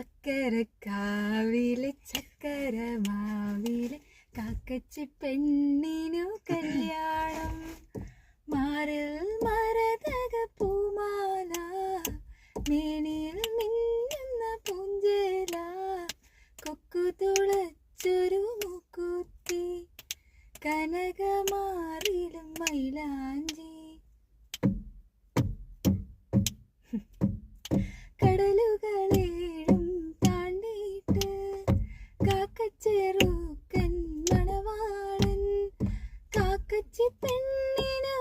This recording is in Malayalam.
അക്കരക്കാവിലെ ചക്കരമാവിലെ കാക്കച്ചി പെണ്ണിനു കല്യാണം. മാറിൽ മരതക പൂമാല, മേനിയിൽ മിന്നുന്ന പൂഞ്ചേല, കൊക്കു തുളച്ചൊരു മുക്കുത്തി, കനകമാറിലും മൈലാഞ്ചി. കടലുകളേഴും താണ്ടിയിട്ട് കാക്കച്ചെറുക്കൻ മണവാളൻ, കാക്കച്ചി പെണ്ണിനു